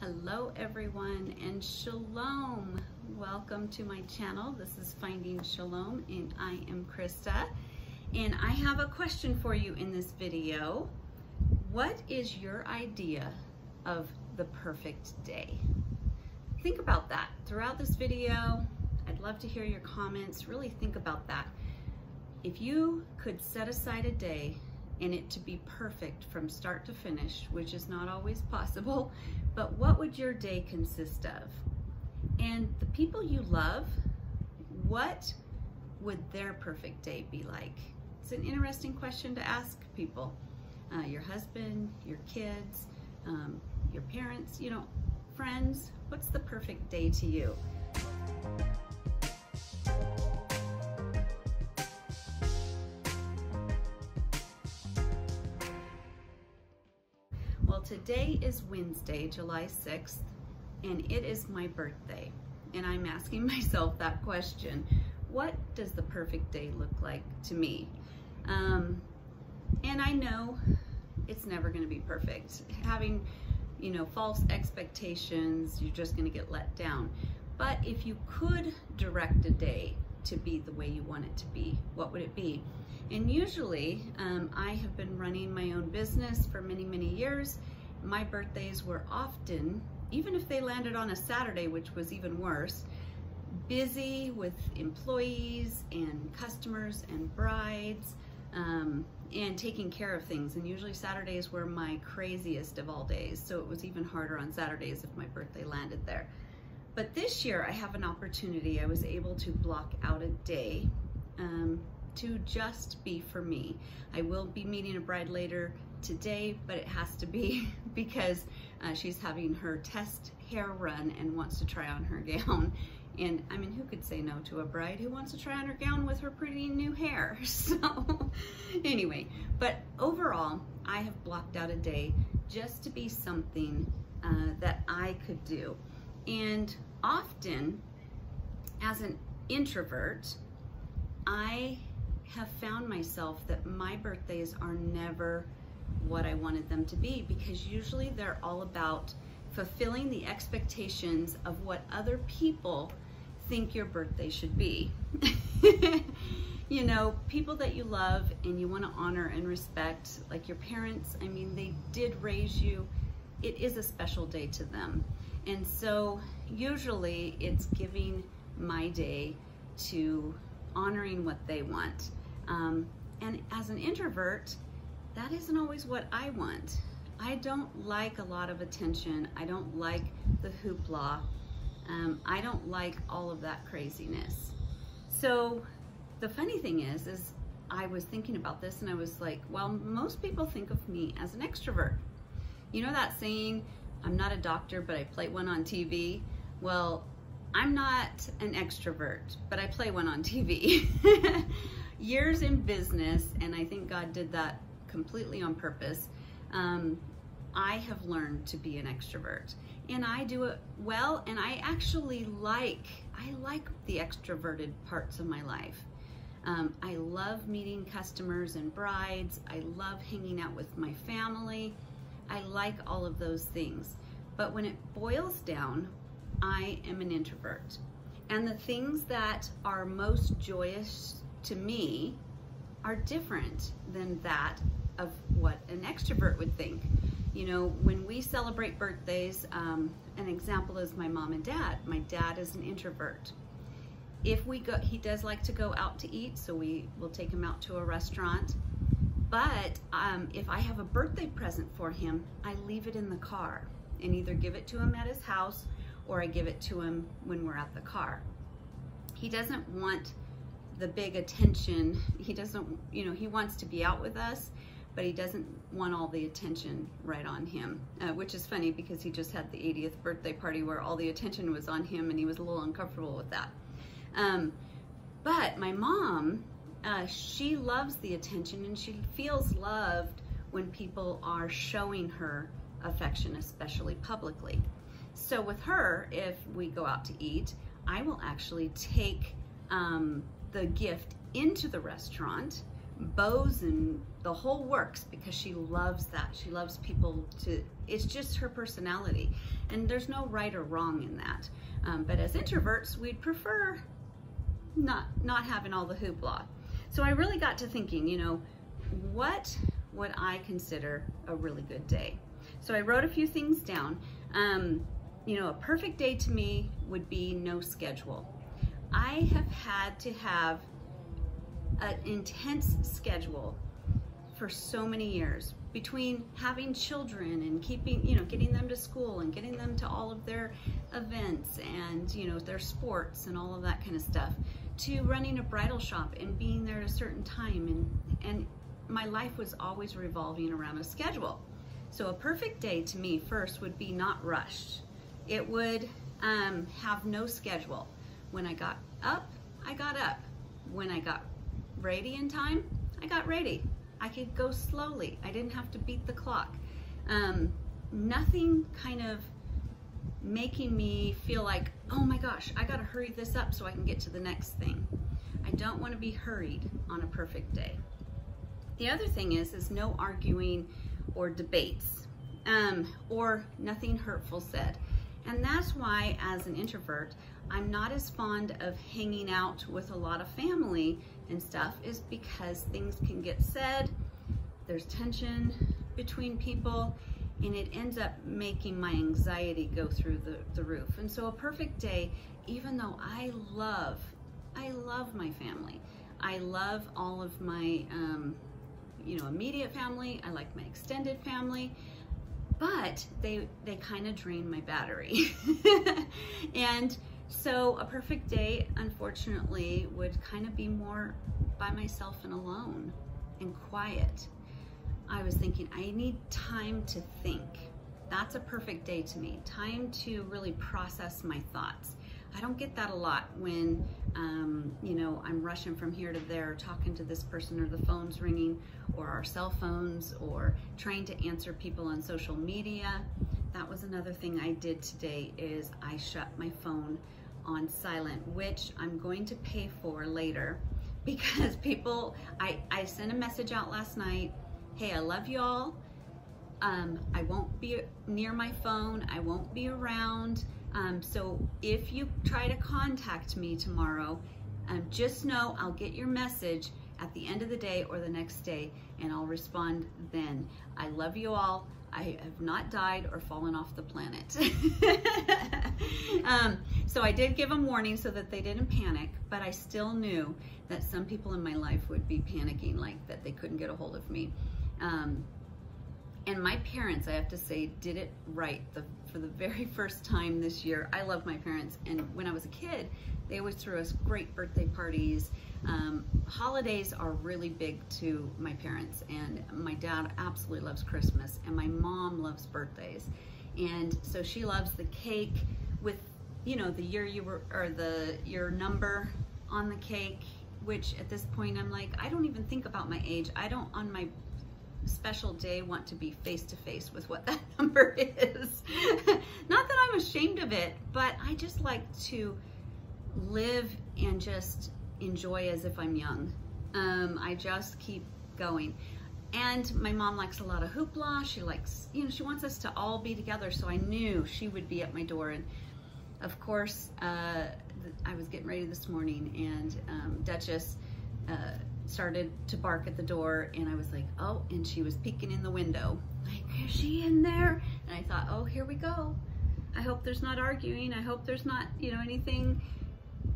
Hello everyone, and Shalom. Welcome to my channel. This is Finding Shalom, and I am Christa. And I have a question for you in this video. What is your idea of the perfect day? Think about that. Throughout this video, I'd love to hear your comments. Really think about that. If you could set aside a day and it to be perfect from start to finish, which is not always possible, but what would your day consist of? And the people you love, what would their perfect day be like? It's an interesting question to ask people. Your husband, your kids, your parents, friends, what's the perfect day to you? Well, today is Wednesday, July 6th, and it is my birthday. And I'm asking myself that question. What does the perfect day look like to me? And I know it's never going to be perfect. Having, false expectations, you're just going to get let down. But if you could direct a day to be the way you want it to be, what would it be? And usually, I have been running my own business for many, many years. My birthdays were often, even if they landed on a Saturday, which was even worse, busy with employees and customers and brides, and taking care of things. And usually Saturdays were my craziest of all days. So it was even harder on Saturdays if my birthday landed there. But this year I have an opportunity. I was able to block out a day to just be for me. I will be meeting a bride later today, but it has to be because she's having her test hair run and wants to try on her gown. And I mean, who could say no to a bride who wants to try on her gown with her pretty new hair? So anyway, but overall, I have blocked out a day just to be something that I could do. And often, as an introvert, I have found myself that my birthdays are never what I wanted them to be, because usually they're all about fulfilling the expectations of what other people think your birthday should be. People that you love and you want to honor and respect, like your parents. I mean, they did raise you. It is a special day to them. And so usually it's giving my day to honoring what they want. And as an introvert, that isn't always what I want. I don't like a lot of attention. I don't like the hoopla. I don't like all of that craziness. So the funny thing is I was thinking about this and I was like, well, most people think of me as an extrovert. You know that saying, I'm not a doctor, but I play one on TV? Well, I'm not an extrovert, but I play one on TV. Years in business, and I think God did that completely on purpose. I have learned to be an extrovert, and I do it well, and I actually like the extroverted parts of my life. I love meeting customers and brides. I love hanging out with my family. I like all of those things. But when it boils down, I am an introvert. And the things that are most joyous to me are different than that of what an extrovert would think. When we celebrate birthdays, an example is my mom and dad. My dad is an introvert. If we go, he does like to go out to eat, so we will take him out to a restaurant. But if I have a birthday present for him, I leave it in the car and either give it to him at his house or I give it to him when we're at the car. He doesn't want the big attention. He doesn't, he wants to be out with us, but he doesn't want all the attention right on him, which is funny because he just had the 80th birthday party where all the attention was on him and he was a little uncomfortable with that. But my mom, she loves the attention and she feels loved when people are showing her affection, especially publicly. So with her, if we go out to eat, I will actually take the gift into the restaurant, bows and the whole works because she loves that. She loves people to, it's just her personality. And there's no right or wrong in that. But as introverts, we'd prefer not having all the hoopla. So I really got to thinking, you know, what would I consider a really good day? So I wrote a few things down. You know, a perfect day to me would be no schedule. I have had to have an intense schedule for so many years, between having children and keeping, you know, getting them to school and getting them to all of their events and, you know, their sports and all of that kind of stuff, to running a bridal shop and being there at a certain time. And my life was always revolving around a schedule. So a perfect day to me first would be not rushed. It would have no schedule. When I got up, I got up. When I got ready in time, I got ready. I could go slowly. I didn't have to beat the clock. Nothing kind of making me feel like, oh my gosh, I gotta hurry this up so I can get to the next thing. I don't want to be hurried on a perfect day. The other thing is no arguing or debates, or nothing hurtful said. And that's why, as an introvert, I'm not as fond of hanging out with a lot of family and stuff, is because things can get said, there's tension between people, and it ends up making my anxiety go through the roof. And so a perfect day, even though I love my family, I love all of my you know, immediate family, I like my extended family, but they kind of drain my battery. And so a perfect day, unfortunately, would kind of be more by myself and alone and quiet. I was thinking, I need time to think. That's a perfect day to me. Time to really process my thoughts. I don't get that a lot when, you know, I'm rushing from here to there, talking to this person, or the phone's ringing, or our cell phones, or trying to answer people on social media. That was another thing I did today, is I shut my phone on silent, which I'm going to pay for later, because people, I sent a message out last night, hey, I love you all. I won't be near my phone. I won't be around. So if you try to contact me tomorrow, just know I'll get your message at the end of the day or the next day, and I'll respond then. I love you all. I have not died or fallen off the planet. So I did give them warning so that they didn't panic, but I still knew that some people in my life would be panicking, like that they couldn't get a hold of me. And my parents, I have to say, did it right for the very first time this year. I love my parents, and when I was a kid, they always threw us great birthday parties. Holidays are really big to my parents, and my dad absolutely loves Christmas, and my mom loves birthdays. And so she loves the cake with, you know, the year you were, or your number on the cake, which at this point I'm like, I don't even think about my age. I don't, on my special day, want to be face to face with what that number is. Not that I'm ashamed of it, but I just like to live and just enjoy as if I'm young. I just keep going. And my mom likes a lot of hoopla. She likes, you know, she wants us to all be together, so I knew she would be at my door. And of course, I was getting ready this morning, and Duchess started to bark at the door, and I was like, oh, and she was peeking in the window, like, is she in there? And I thought, oh, here we go. I hope there's not arguing. I hope there's not, you know, anything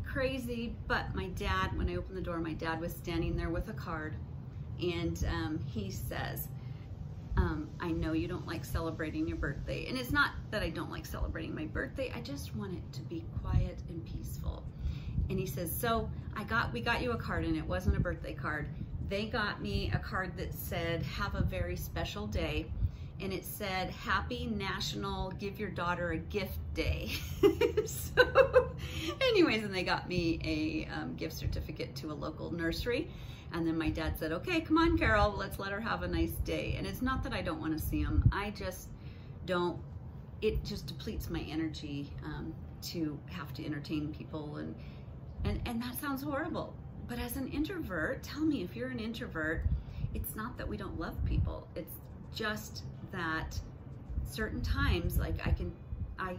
crazy. But my dad, when I opened the door, my dad was standing there with a card, and he says, I know you don't like celebrating your birthday. And it's not that I don't like celebrating my birthday, I just want it to be quiet and peaceful. And he says, so we got you a card, and it wasn't a birthday card. They got me a card that said, have a very special day. And it said, Happy National Give Your Daughter a Gift Day. So anyways, and they got me a gift certificate to a local nursery. And then my dad said, okay, come on, Carol, let's let her have a nice day. And it's not that I don't want to see them. I just don't, it just depletes my energy to have to entertain people. And that sounds horrible. But as an introvert, tell me if you're an introvert it's not that we don't love people. It's just that certain times, like I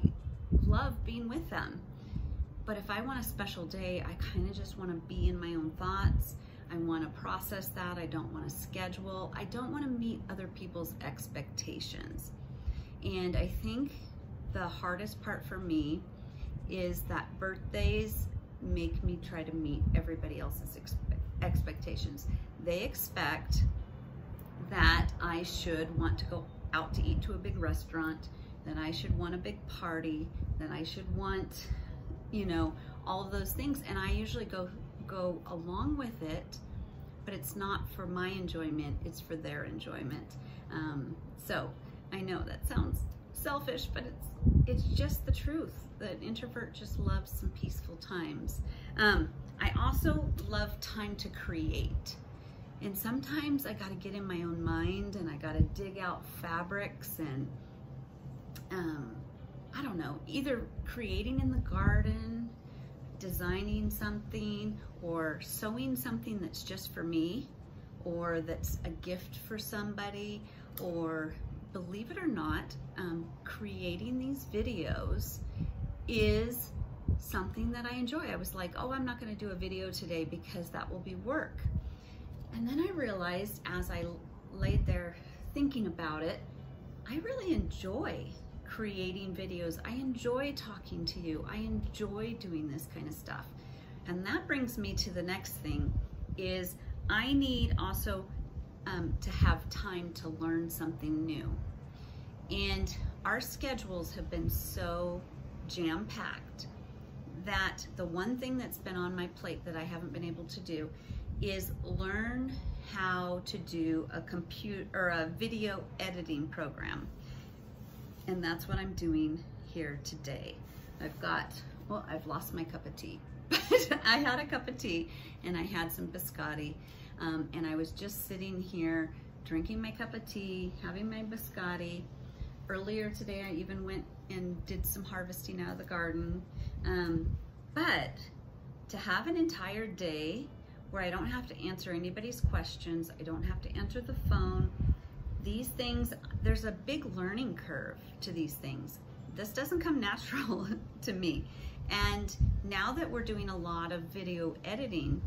love being with them. But if I want a special day, I kind of just want to be in my own thoughts. I want to process that. I don't want to schedule. I don't want to meet other people's expectations. And I think the hardest part for me is that birthdays make me try to meet everybody else's expectations. They expect that I should want to go out to eat to a big restaurant, that I should want a big party, that I should want, you know, all of those things. And I usually go along with it, but it's not for my enjoyment, it's for their enjoyment. So I know that sounds selfish, but it's just the truth, that introvert just loves some peaceful times. I also love time to create. And sometimes I gotta get in my own mind and I gotta dig out fabrics and I don't know, either creating in the garden, designing something, or sewing something that's just for me, or that's a gift for somebody, or believe it or not, creating these videos is something that I enjoy. I was like, oh, I'm not gonna do a video today because that will be work. And then I realized as I laid there thinking about it, I really enjoy creating videos. I enjoy talking to you. I enjoy doing this kind of stuff. And that brings me to the next thing, is I need also to have time to learn something new. And our schedules have been so jam-packed that the one thing that's been on my plate that I haven't been able to do is learn how to do a video editing program. And that's what I'm doing here today. I've lost my cup of tea. But I had a cup of tea and I had some biscotti. And I was just sitting here drinking my cup of tea, having my biscotti. Earlier today, I even went and did some harvesting out of the garden. But to have an entire day where I don't have to answer anybody's questions, I don't have to answer the phone, these things, there's a big learning curve to these things. This doesn't come natural to me. And now that we're doing a lot of video editing,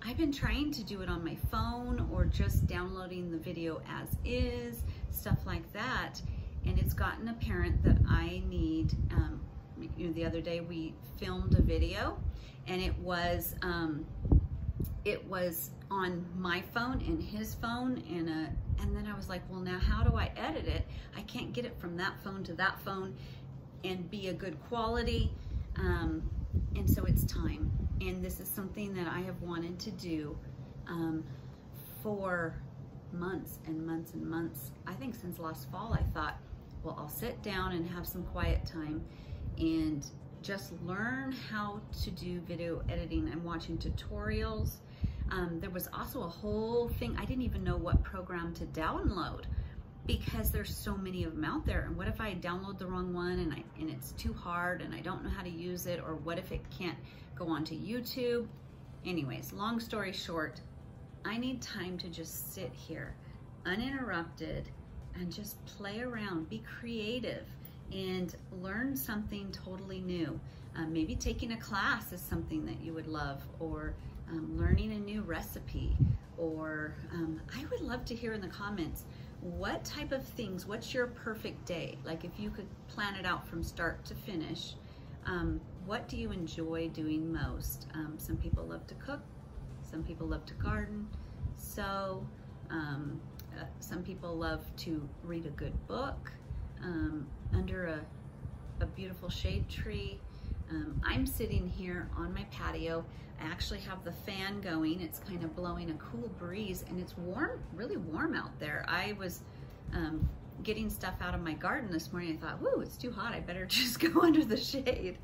I've been trying to do it on my phone or just downloading the video as is, stuff like that. And it's gotten apparent that I need, the other day we filmed a video and it was on my phone and his phone and then I was like, well, now how do I edit it? I can't get it from that phone to that phone and be a good quality. And so it's time. And this is something that I have wanted to do for months and months and months. I think since last fall, I thought, well, I'll sit down and have some quiet time and just learn how to do video editing. I'm watching tutorials. There was also a whole thing, I didn't even know what program to download because there's so many of them out there. And what if I download the wrong one and it's too hard and I don't know how to use it, or what if it can't go onto YouTube? Anyways, long story short, I need time to just sit here uninterrupted and just play around, be creative, and learn something totally new. Maybe taking a class is something that you would love, or learning a new recipe, or I would love to hear in the comments, what type of things, what's your perfect day? Like if you could plan it out from start to finish, what do you enjoy doing most? Some people love to cook, some people love to garden, sew, some people love to read a good book under a beautiful shade tree. I'm sitting here on my patio. I actually have the fan going. It's kind of blowing a cool breeze and it's warm, really warm out there. I was getting stuff out of my garden this morning. I thought, whoo, it's too hot. I better just go under the shade.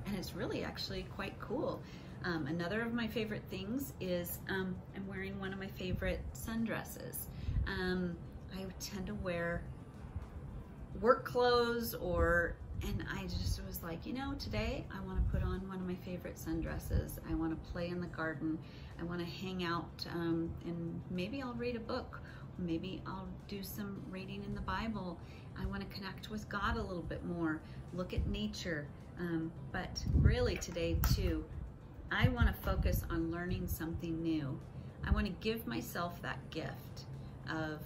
And it's really actually quite cool. Another of my favorite things is I'm wearing one of my favorite sundresses. I tend to wear work clothes or And I just was like, you know, today I want to put on one of my favorite sundresses. I want to play in the garden. I want to hang out, and maybe I'll read a book. Maybe I'll do some reading in the Bible. I want to connect with God a little bit more, look at nature. But really today too, I want to focus on learning something new. I want to give myself that gift of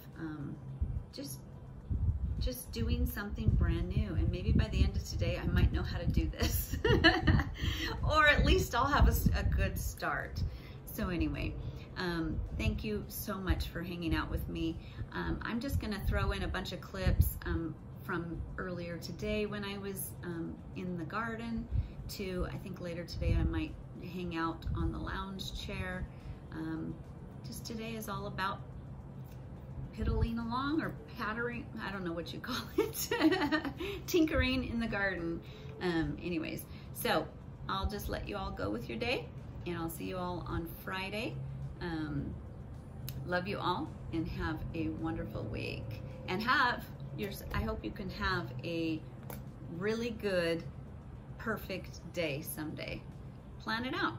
just doing something brand new. And maybe by the end of today, I might know how to do this. Or at least I'll have a good start. So anyway, thank you so much for hanging out with me. I'm just gonna throw in a bunch of clips from earlier today when I was in the garden to, I think later today I might hang out on the lounge chair. Just today is all about piddling along or pattering, I don't know what you call it, tinkering in the garden. Anyways, so I'll just let you all go with your day, and I'll see you all on Friday. Love you all, and have a wonderful week. And I hope you can have a really good, perfect day someday. Plan it out.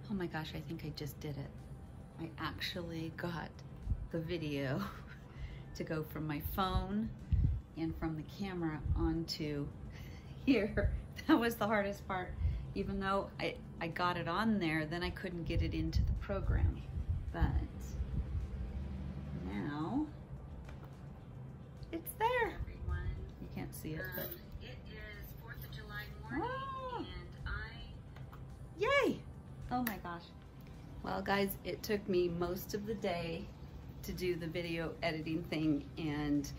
Oh my gosh, I think I just did it. I actually got the video to go from my phone and from the camera onto here. That was the hardest part. Even though I got it on there, then I couldn't get it into the program. But now it's there. Everyone. You can't see it, but it is 4th of July morning, and yay! Oh my gosh. Well guys, it took me most of the day to do the video editing thing, and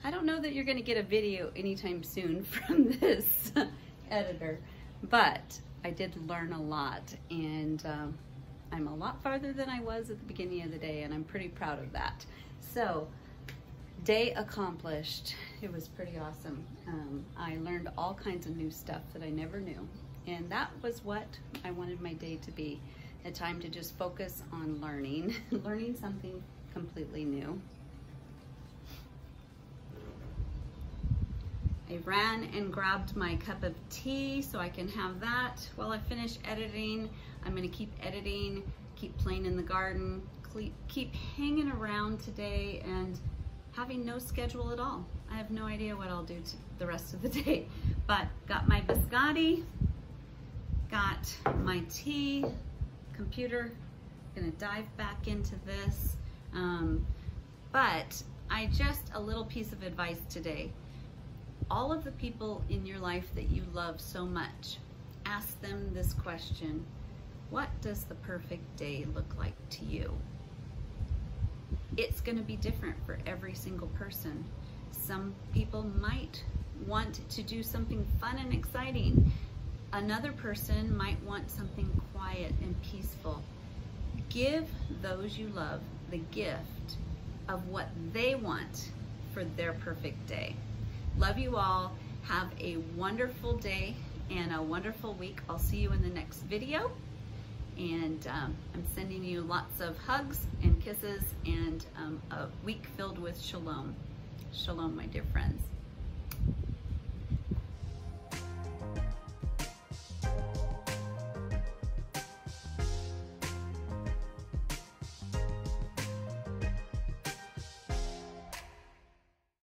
I don't know that you're gonna get a video anytime soon from this editor, but I did learn a lot, and I'm a lot farther than I was at the beginning of the day, and I'm pretty proud of that. So, day accomplished. It was pretty awesome. I learned all kinds of new stuff that I never knew. And that was what I wanted my day to be, a time to just focus on learning, learning something completely new. I ran and grabbed my cup of tea so I can have that while I finish editing. I'm gonna keep editing, keep playing in the garden, keep hanging around today and having no schedule at all. I have no idea what I'll do the rest of the day, but got my biscotti, got my tea, computer, gonna dive back into this. But a little piece of advice today. all of the people in your life that you love so much, ask them this question: what does the perfect day look like to you? It's going to be different for every single person. Some people might want to do something fun and exciting. Another person might want something quiet and peaceful. Give those you love the gift of what they want for their perfect day. Love you all. Have a wonderful day and a wonderful week. I'll see you in the next video. And I'm sending you lots of hugs and kisses and a week filled with shalom. Shalom, my dear friends.